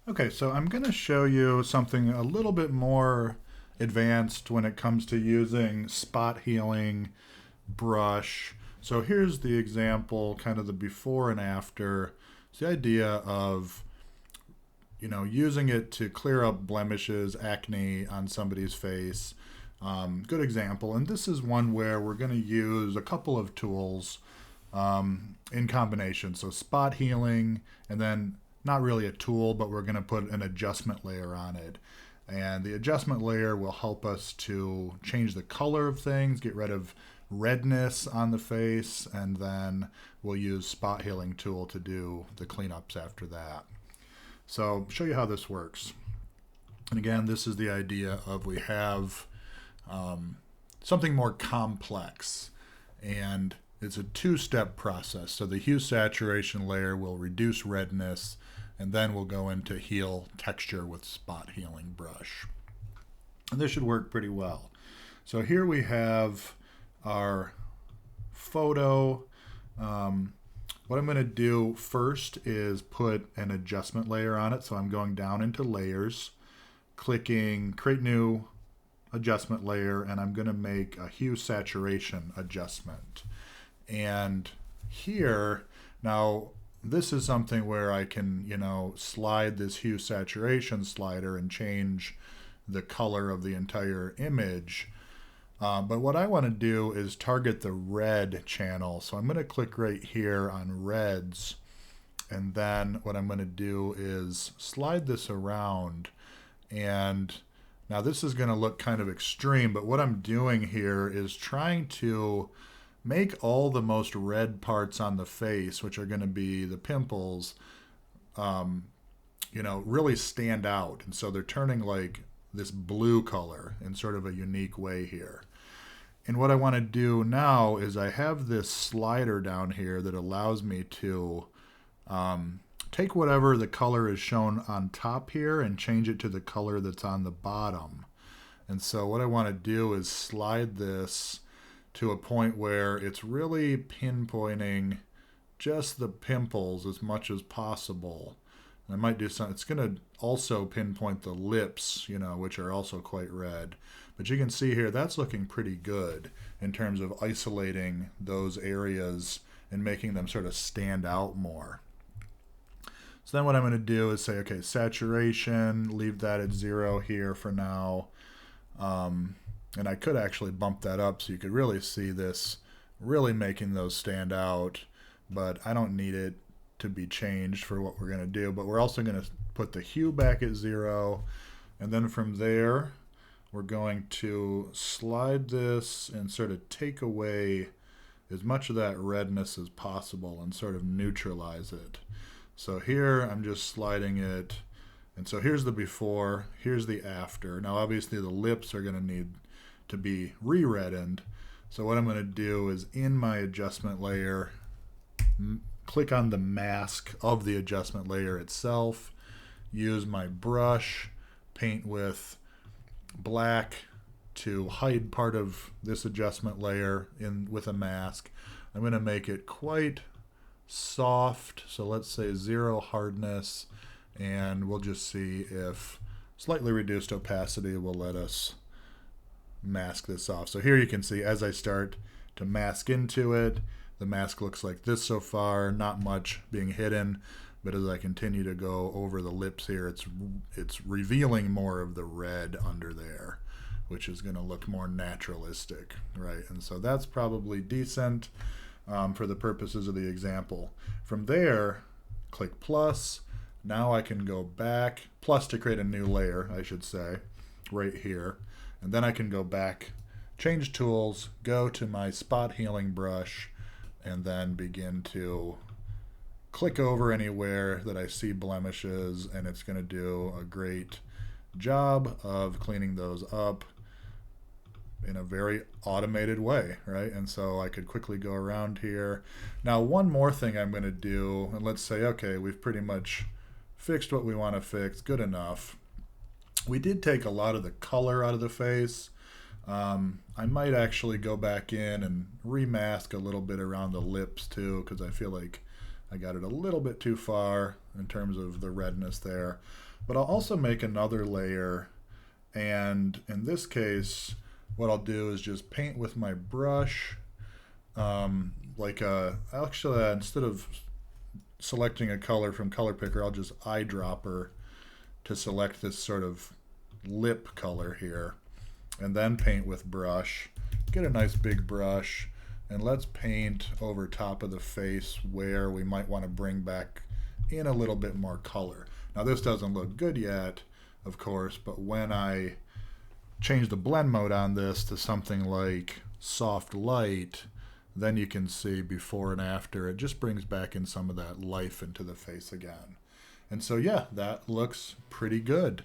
Okay, so I'm going to show you something a little bit more advanced when it comes to using spot healing brush. So here's the example, kind of the before and after. It's the idea of, using it to clear up blemishes, acne on somebody's face. Good example. And this is one where we're going to use a couple of tools in combination. So spot healing, and then not really a tool, but we're going to put an adjustment layer on it. And the adjustment layer will help us to change the color of things, get rid of redness on the face, and then we'll use spot healing tool to do the cleanups after that. So show you how this works. And again, this is the idea of we have something more complex, and it's a two-step process. So the hue saturation layer will reduce redness, and then we'll go into heal texture with spot healing brush. And this should work pretty well. So here we have our photo. What I'm going to do first is put an adjustment layer on it. So I'm going down into layers, clicking create new adjustment layer, and I'm going to make a hue saturation adjustment. And here, now this is something where I can, slide this hue saturation slider and change the color of the entire image. But what I want to do is target the red channel. So I'm going to click right here on reds. And then what I'm going to do is slide this around. And now this is going to look kind of extreme, but what I'm doing here is trying to make all the most red parts on the face, which are going to be the pimples, really stand out. And so they're turning like this blue color in sort of a unique way here. And what I want to do now is I have this slider down here that allows me to take whatever the color is shown on top here and change it to the color that's on the bottom. And so what I want to do is slide this to a point where it's really pinpointing just the pimples as much as possible. And I might do something. It's going to also pinpoint the lips, which are also quite red. But you can see here, that's looking pretty good in terms of isolating those areas and making them sort of stand out more. So then what I'm going to do is say, okay, saturation, leave that at 0 here for now. And I could actually bump that up so you could really see this really making those stand out, but I don't need it to be changed for what we're going to do. But we're also going to put the hue back at 0, and then from there we're going to slide this and sort of take away as much of that redness as possible and sort of neutralize it. So here I'm just sliding it, and so here's the before, here's the after. Now obviously the lips are going to need to be re-reddened. So what I'm going to do is in my adjustment layer, click on the mask of the adjustment layer itself, use my brush, paint with black to hide part of this adjustment layer in with a mask. I'm going to make it quite soft, so let's say 0 hardness, and we'll just see if slightly reduced opacity will let us mask this off. So here you can see as I start to mask into it, the mask looks like this so far, not much being hidden, but as I continue to go over the lips here, it's revealing more of the red under there, which is going to look more naturalistic, right? And so that's probably decent for the purposes of the example. From there, click plus. Now I can go back, plus to create a new layer, I should say, right here. And then I can go back, change tools, go to my spot healing brush, and then begin to click over anywhere that I see blemishes, and it's going to do a great job of cleaning those up in a very automated way, right? And so I could quickly go around here. Now, one more thing I'm going to do, and let's say, okay, we've pretty much fixed what we want to fix, good enough. We did take a lot of the color out of the face. I might actually go back in and remask a little bit around the lips too, because I feel like I got it a little bit too far in terms of the redness there. But I'll also make another layer, and in this case, what I'll do is just paint with my brush, actually, instead of selecting a color from Color Picker, I'll just eyedropper to select this sort of lip color here, and then paint with brush. Get a nice big brush, and let's paint over top of the face where we might want to bring back in a little bit more color. Now this doesn't look good yet, of course, but when I change the blend mode on this to something like soft light, then you can see before and after. It just brings back in some of that life into the face again. And so yeah, that looks pretty good.